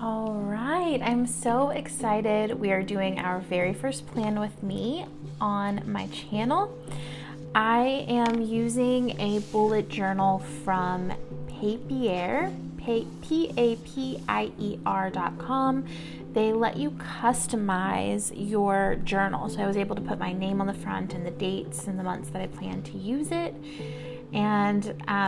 All right, I'm so excited. We are doing our very first plan with me on my channel. I am using a bullet journal from Papier, Papier.com. They let you customize your journal. So I was able to put my name on the front and the dates and the months that I plan to use it. And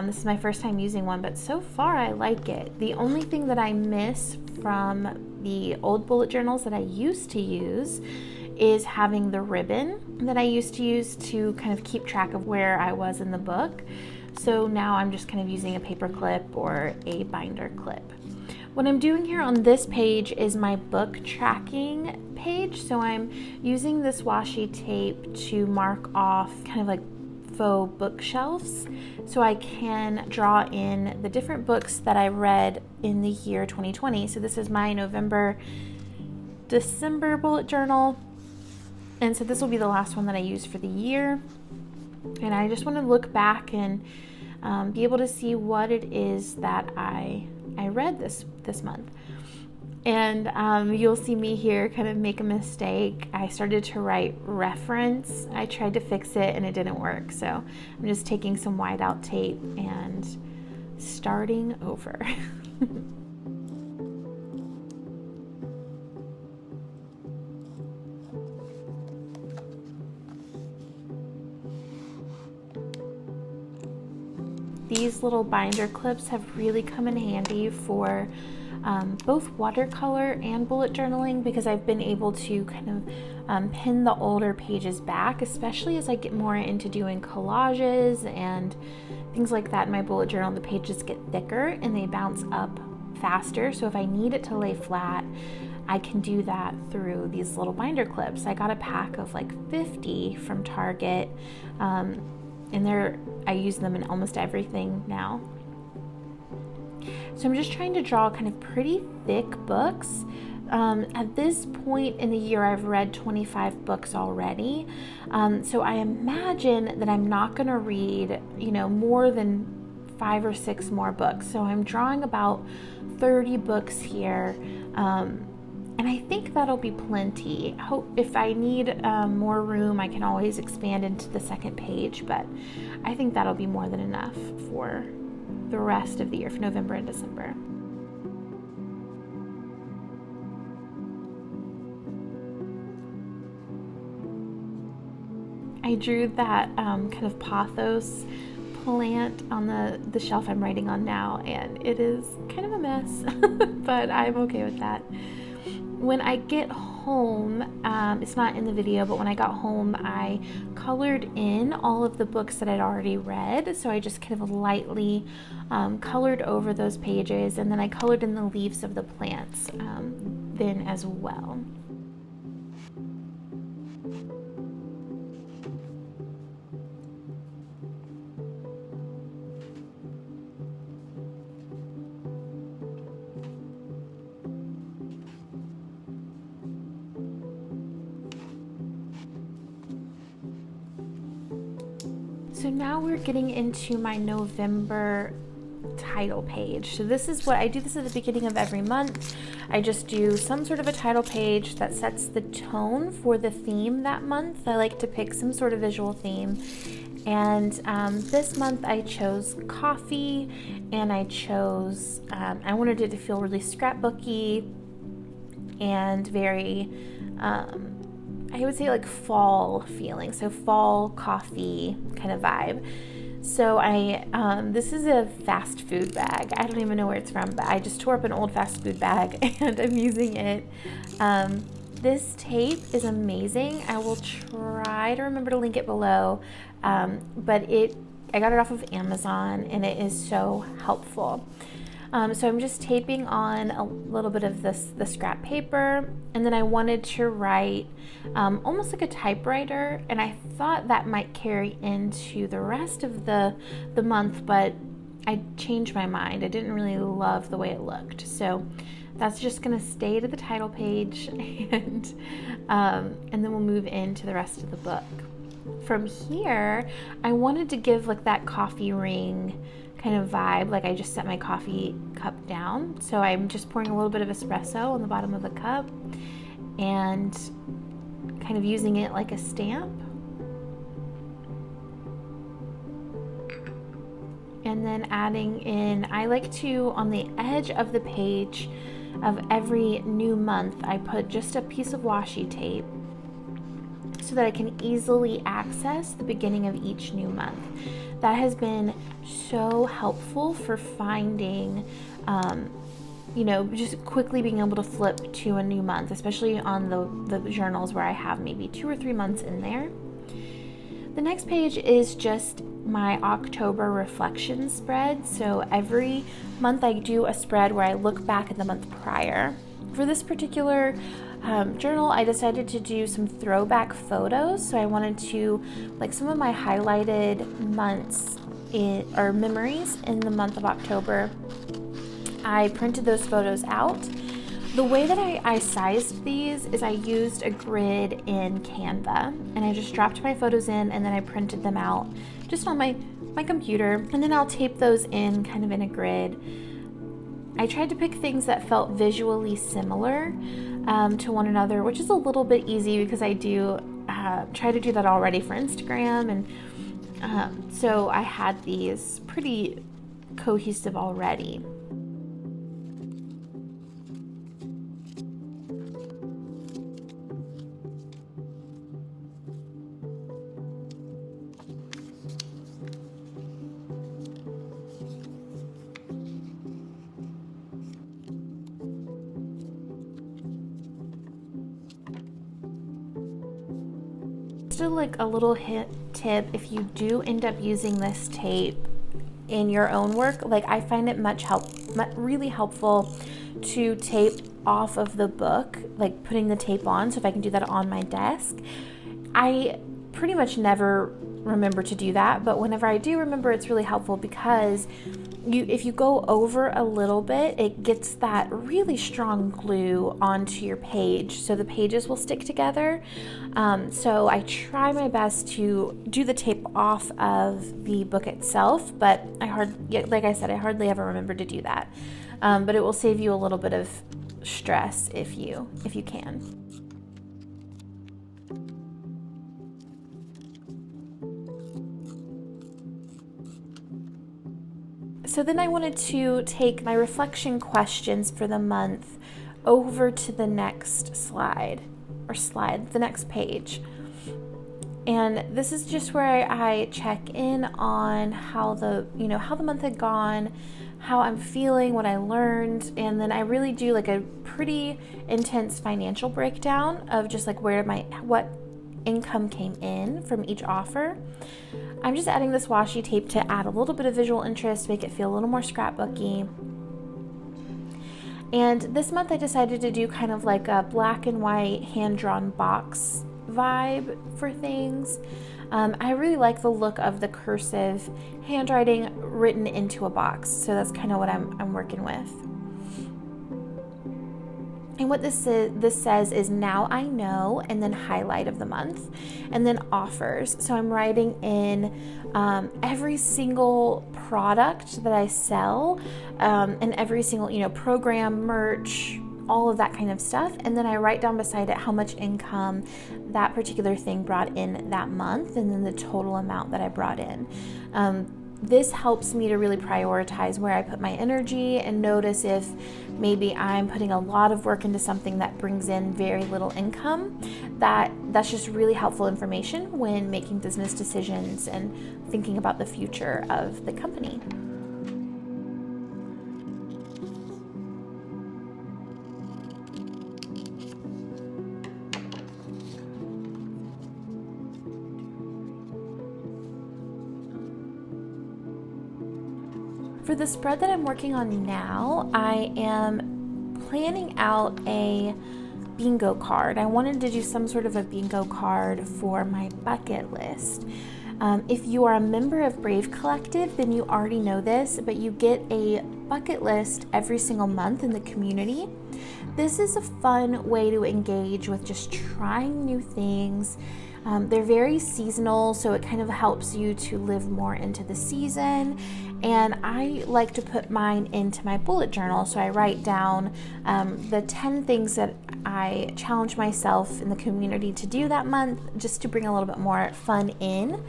this is my first time using one, but so far I like it. The only thing that I miss from the old bullet journals that I used to use is having the ribbon that I used to use to kind of keep track of where I was in the book. So now I'm just kind of using a paper clip or a binder clip. What I'm doing here on this page is my book tracking page. So I'm using this washi tape to mark off kind of like faux bookshelves so I can draw in the different books that I read in the year 2020. So this is my December bullet journal, and so this will be the last one that I use for the year. And I just want to look back and be able to see what it is that I read this month. And you'll see me here kind of make a mistake. I started to write reference. I tried to fix it and it didn't work. So I'm just taking some whiteout tape and starting over. These little binder clips have really come in handy for both watercolor and bullet journaling, because I've been able to kind of pin the older pages back, especially as I get more into doing collages and things like that in my bullet journal. The pages get thicker and they bounce up faster, so if I need it to lay flat, I can do that through these little binder clips. I got a pack of like 50 from Target, and I use them in almost everything now. So I'm just trying to draw kind of pretty thick books. At this point in the year, I've read 25 books already. So I imagine that I'm not going to read, more than 5 or 6 more books. So I'm drawing about 30 books here. And I think that'll be plenty. If I need more room, I can always expand into the second page, but I think that'll be more than enough for the rest of the year, for November and December. I drew that kind of pothos plant on the shelf I'm writing on now, and it is kind of a mess, but I'm okay with that. When I get home, it's not in the video, but when I got home, I colored in all of the books that I'd already read. So I just kind of lightly colored over those pages, and then I colored in the leaves of the plants then as well. So now we're getting into my November title page. So this is what I do. This at the beginning of every month. I just do some sort of a title page that sets the tone for the theme that month. I like to pick some sort of visual theme. And this month I chose coffee, and I chose, I wanted it to feel really scrapbooky and very, I would say like fall feeling, so fall coffee kind of vibe. So this is a fast food bag. I don't even know where it's from, but I just tore up an old fast food bag and I'm using it. This tape is amazing. I will try to remember to link it below, but I got it off of Amazon and it is so helpful. So I'm just taping on a little bit of the scrap paper, and then I wanted to write almost like a typewriter, and I thought that might carry into the rest of the month, but I changed my mind. I didn't really love the way it looked, so that's just gonna stay to the title page, and then we'll move into the rest of the book. From here, I wanted to give like that coffee ring kind of vibe. Like I just set my coffee cup down. So I'm just pouring a little bit of espresso on the bottom of the cup and kind of using it like a stamp. And then adding in, I like to, on the edge of the page of every new month, I put just a piece of washi tape so that I can easily access the beginning of each new month. That has been so helpful for finding, just quickly being able to flip to a new month, especially on the journals where I have maybe 2 or 3 months in there. The next page is just my October reflection spread. So every month I do a spread where I look back at the month prior. For this particular journal, I decided to do some throwback photos. So I wanted to, like, some of my highlighted months or memories in the month of October. I printed those photos out. The way that I sized these is I used a grid in Canva, and I just dropped my photos in, and then I printed them out just on my computer, and then I'll tape those in kind of in a grid. I tried to pick things that felt visually similar to one another, which is a little bit easy because I do try to do that already for Instagram, and so I had these pretty cohesive already. Still, like a little tip, if you do end up using this tape in your own work, like I find it really helpful to tape off of the book, like putting the tape on. So if I can do that on my desk, I pretty much never remember to do that, but whenever I do remember, it's really helpful because if you go over a little bit, it gets that really strong glue onto your page, so the pages will stick together. So I try my best to do the tape off of the book itself, but like I said, I hardly ever remember to do that. But it will save you a little bit of stress if you can. So then I wanted to take my reflection questions for the month over to the next the next page. And this is just where I check in on how the month had gone, how I'm feeling, what I learned, and then I really do like a pretty intense financial breakdown of just like what income came in from each offer. I'm just adding this washi tape to add a little bit of visual interest, make it feel a little more scrapbooky. And this month I decided to do kind of like a black and white hand-drawn box vibe for things. I really like the look of the cursive handwriting written into a box, so that's kind of what I'm working with. And what this says is now I know, and then highlight of the month, and then offers. So I'm writing in every single product that I sell, and every single program, merch, all of that kind of stuff. And then I write down beside it how much income that particular thing brought in that month, and then the total amount that I brought in. This helps me to really prioritize where I put my energy and notice if maybe I'm putting a lot of work into something that brings in very little income. That's just really helpful information when making business decisions and thinking about the future of the company. For the spread that I'm working on now, I am planning out a bingo card. I wanted to do some sort of a bingo card for my bucket list. If you are a member of Brave Collective, then you already know this, but you get a bucket list every single month in the community. This is a fun way to engage with just trying new things. They're very seasonal, so it kind of helps you to live more into the season And I like to put mine into my bullet journal. So I write down the 10 things that I challenge myself in the community to do that month, just to bring a little bit more fun in.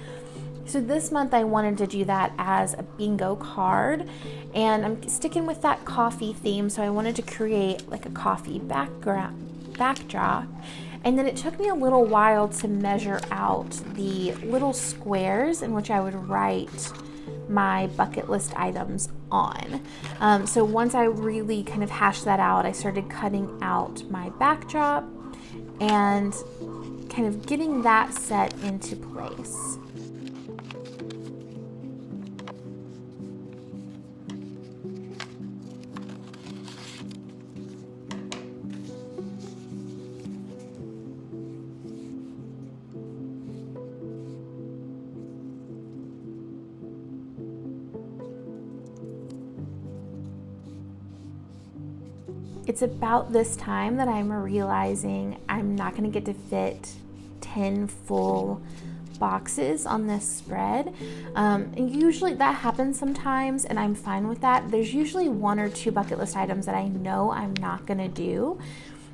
So this month I wanted to do that as a bingo card, and I'm sticking with that coffee theme. So I wanted to create like a coffee backdrop. And then it took me a little while to measure out the little squares in which I would write my bucket list items on. So once I really kind of hashed that out, I started cutting out my backdrop and kind of getting that set into place. It's about this time that I'm realizing I'm not going to get to fit 10 full boxes on this spread. And usually that happens sometimes, and I'm fine with that. There's usually 1 or 2 bucket list items that I know I'm not going to do.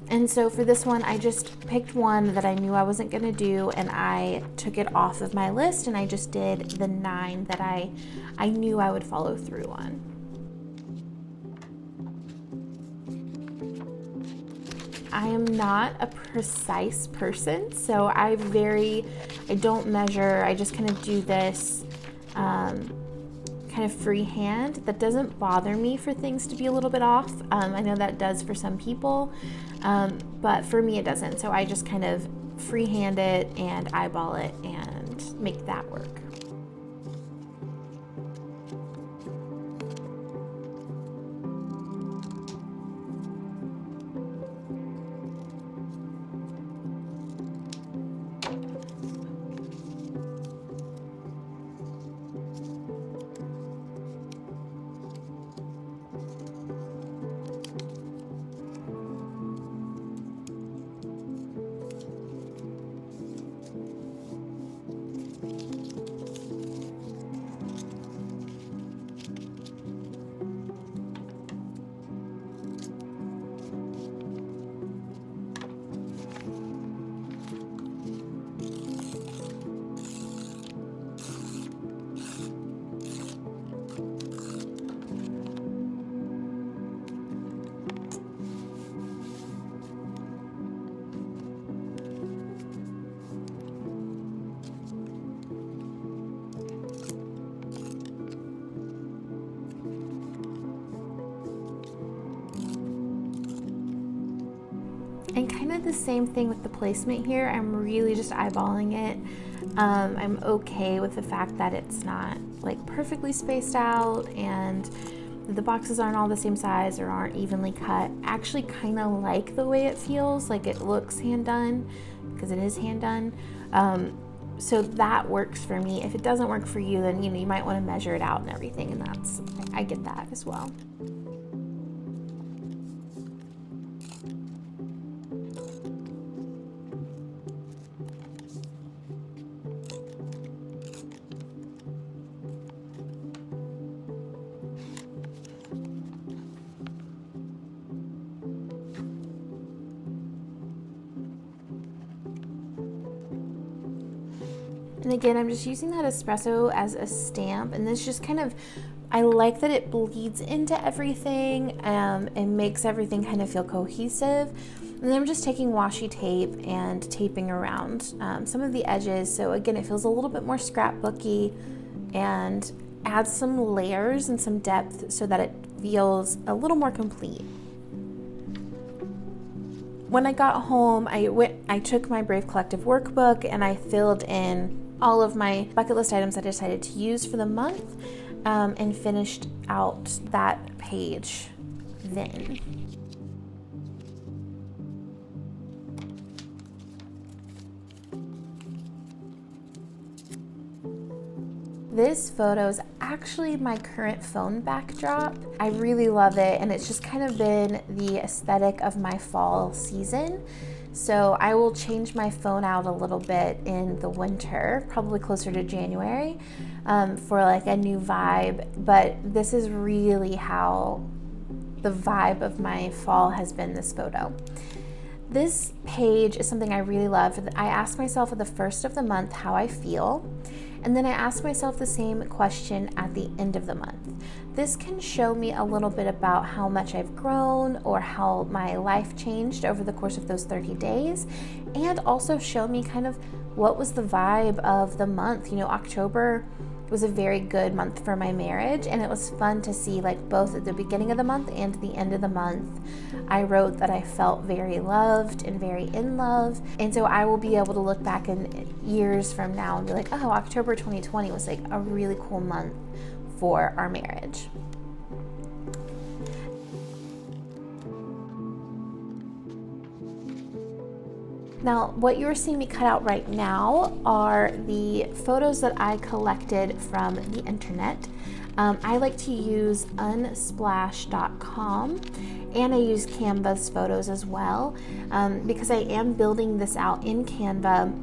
And so for this one, I just picked one that I knew I wasn't going to do, and I took it off of my list, and I just did the 9 that I knew I would follow through on. I am not a precise person, so I don't measure. I just kind of do this kind of freehand. That doesn't bother me for things to be a little bit off. I know that does for some people, but for me it doesn't. So I just kind of freehand it and eyeball it and make that work. And kind of the same thing with the placement here. I'm really just eyeballing it. I'm okay with the fact that it's not like perfectly spaced out and the boxes aren't all the same size or aren't evenly cut. I actually kind of like the way it feels, like it looks hand done, because it is hand done. So that works for me. If it doesn't work for you, then you might want to measure it out and everything, and I get that as well. And again, I'm just using that espresso as a stamp, and this just kind of, I like that it bleeds into everything and makes everything kind of feel cohesive. And then I'm just taking washi tape and taping around some of the edges. So again, it feels a little bit more scrapbooky and adds some layers and some depth so that it feels a little more complete. When I got home, I took my Brave Collective workbook and I filled in all of my bucket list items I decided to use for the month and finished out that page then. This photo is actually my current phone backdrop. I really love it, and it's just kind of been the aesthetic of my fall season. So I will change my phone out a little bit in the winter, probably closer to January. for like a new vibe, but this is really how the vibe of my fall has been, this photo. This page is something I really love. I ask myself at the first of the month how I feel, and then I ask myself the same question at the end of the month. This can show me a little bit about how much I've grown or how my life changed over the course of those 30 days, and also show me kind of what was the vibe of the month. October was a very good month for my marriage, and it was fun to see, like, both at the beginning of the month and the end of the month, I wrote that I felt very loved and very in love. And so I will be able to look back in years from now and be like, oh, October 2020 was like a really cool month for our marriage. Now, what you're seeing me cut out right now are the photos that I collected from the internet. I like to use unsplash.com, and I use Canva's photos as well, because I am building this out in Canva.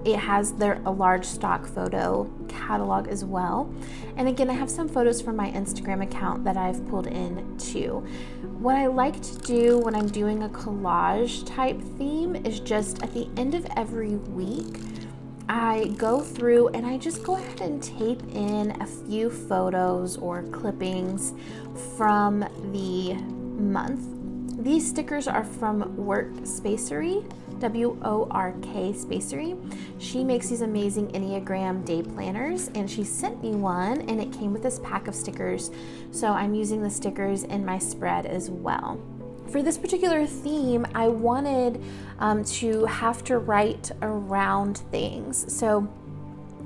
It has a large stock photo catalog as well. And again, I have some photos from my Instagram account that I've pulled in too. What I like to do when I'm doing a collage type theme is just at the end of every week, I go through and I just go ahead and tape in a few photos or clippings from the month. These stickers are from Work Spacery, WORK Spacery. She makes these amazing Enneagram day planners, and she sent me one, and it came with this pack of stickers. So I'm using the stickers in my spread as well. For this particular theme, I wanted to have to write around things. So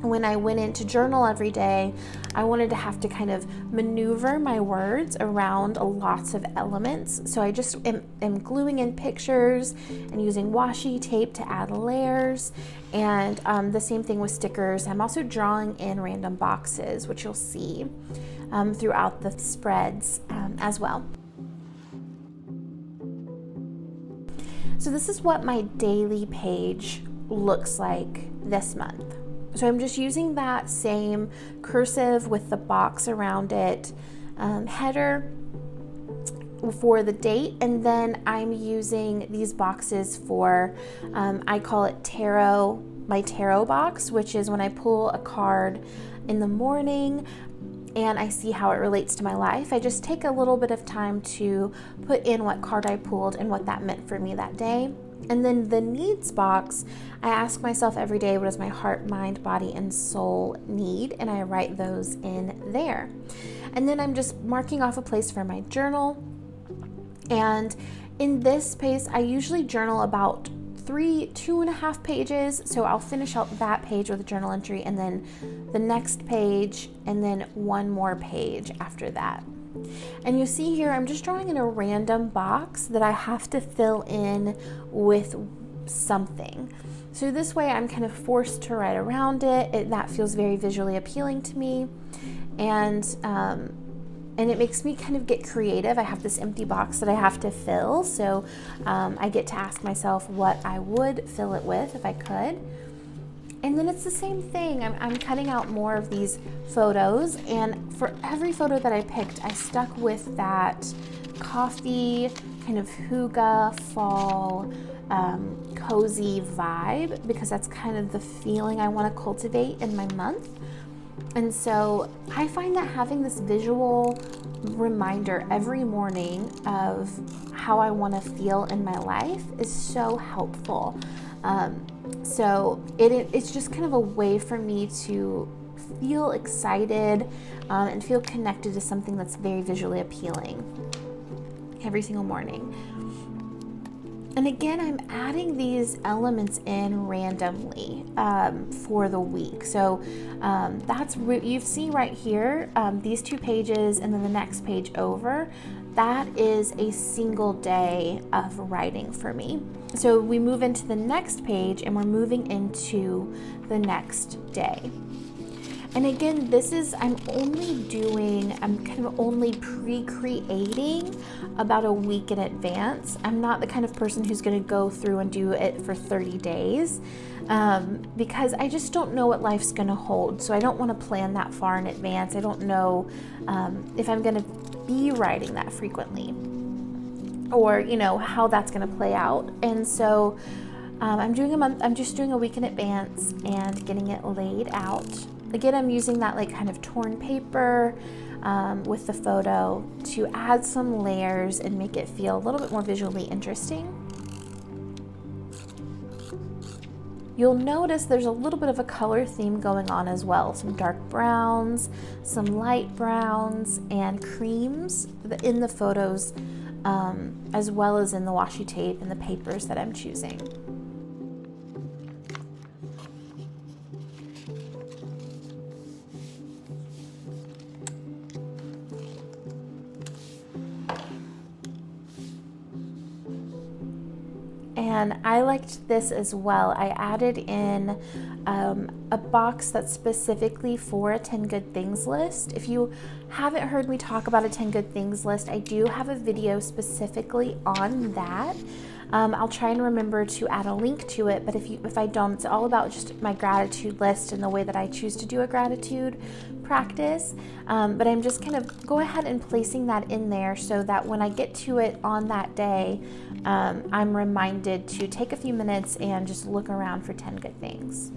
when I went in to journal every day, I wanted to have to kind of maneuver my words around lots of elements. So I just am gluing in pictures and using washi tape to add layers. And the same thing with stickers. I'm also drawing in random boxes, which you'll see throughout the spreads as well. So this is what my daily page looks like this month. So I'm just using that same cursive with the box around it header for the date, and then I'm using these boxes for, I call it my tarot box, which is when I pull a card in the morning and I see how it relates to my life. I just take a little bit of time to put in what card I pulled and what that meant for me that day. And then the needs box, I ask myself every day, what does my heart, mind, body, and soul need? And I write those in there. And then I'm just marking off a place for my journal. And in this space, I usually journal about 2.5 pages. So I'll finish out that page with a journal entry, and then the next page, and then one more page after that. And you see here, I'm just drawing in a random box that I have to fill in with something. So this way I'm kind of forced to write around it. That feels very visually appealing to me. And it makes me kind of get creative. I have this empty box that I have to fill. So I get to ask myself what I would fill it with if I could. And then it's the same thing. I'm cutting out more of these photos, and for every photo that I picked, I stuck with that coffee, kind of hygge, fall, cozy vibe, because that's kind of the feeling I want to cultivate in my month. And so I find that having this visual reminder every morning of how I want to feel in my life is so helpful. So it's just kind of a way for me to feel excited and feel connected to something that's very visually appealing every single morning. And again, I'm adding these elements in randomly for the week. So you see right here, these 2 pages and then the next page over, that is a single day of writing for me. So we move into the next page and we're moving into the next day. And again, I'm kind of only pre-creating about a week in advance. I'm not the kind of person who's going to go through and do it for 30 days because I just don't know what life's going to hold. So I don't want to plan that far in advance. I don't know if I'm going to be writing that frequently or, how that's going to play out. And so I'm just doing a week in advance and getting it laid out. Again, I'm using that kind of torn paper with the photo to add some layers and make it feel a little bit more visually interesting. You'll notice there's a little bit of a color theme going on as well. Some dark browns, some light browns, and creams in the photos, as well as in the washi tape and the papers that I'm choosing. And I liked this as well. I added in a box that's specifically for a 10 good things list. If you haven't heard me talk about a 10 good things list, I do have a video specifically on that. I'll try and remember to add a link to it, but if I don't, it's all about just my gratitude list and the way that I choose to do a gratitude practice. But I'm just kind of go ahead and placing that in there so that when I get to it on that day, I'm reminded to take a few minutes and just look around for 10 good things.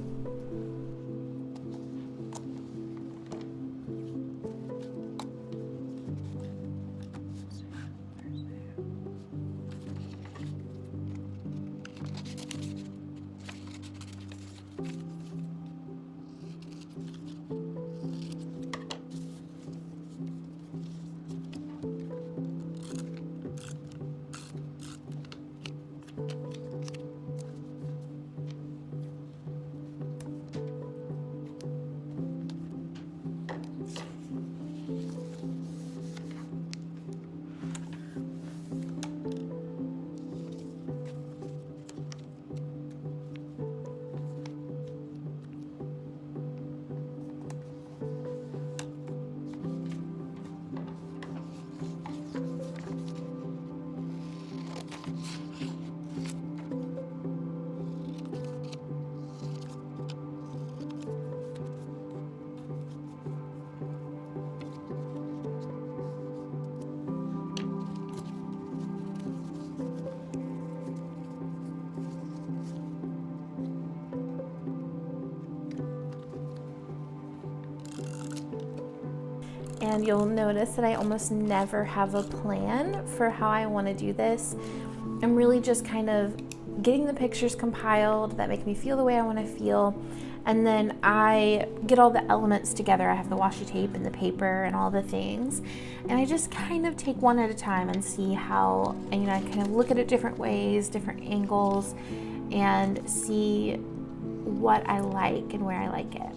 And you'll notice that I almost never have a plan for how I want to do this. I'm really just kind of getting the pictures compiled that make me feel the way I want to feel. And then I get all the elements together. I have the washi tape and the paper and all the things. And I just kind of take one at a time and see how, I kind of look at it different ways, different angles, and see what I like and where I like it.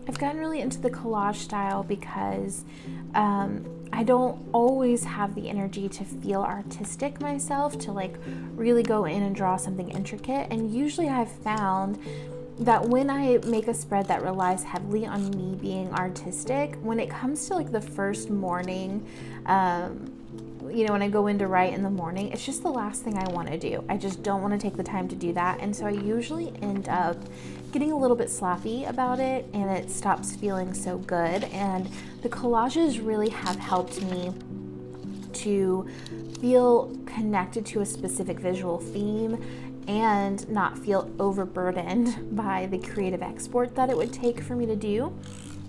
I've gotten really into the collage style because I don't always have the energy to feel artistic myself, to really go in and draw something intricate. And usually I've found that when I make a spread that relies heavily on me being artistic, when it comes to the first morning, when I go in to write in the morning, it's just the last thing I want to do. I just don't want to take the time to do that. And so I usually end up getting a little bit sloppy about it, and it stops feeling so good. And the collages really have helped me to feel connected to a specific visual theme and not feel overburdened by the creative export that it would take for me to do.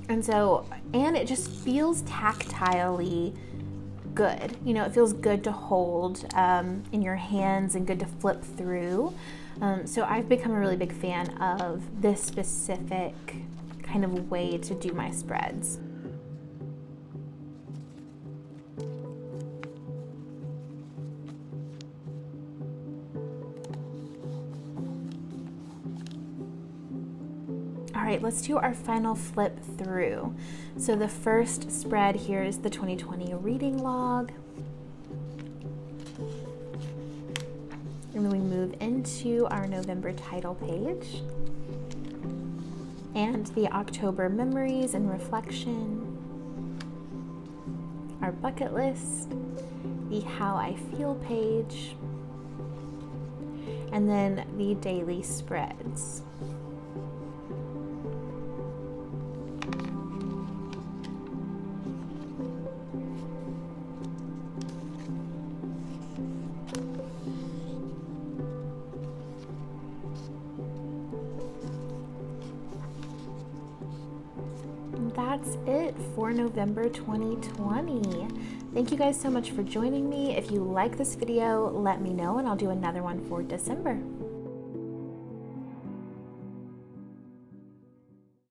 And it just feels tactilely good. It feels good to hold in your hands and good to flip through. So I've become a really big fan of this specific kind of way to do my spreads. All right, let's do our final flip through. So the first spread here is the 2020 reading log. And then we move into our November title page and the October memories and reflection, our bucket list, the how I feel page, and then the daily spreads. That's it for November 2020. Thank you guys so much for joining me. If you like this video, let me know and I'll do another one for December.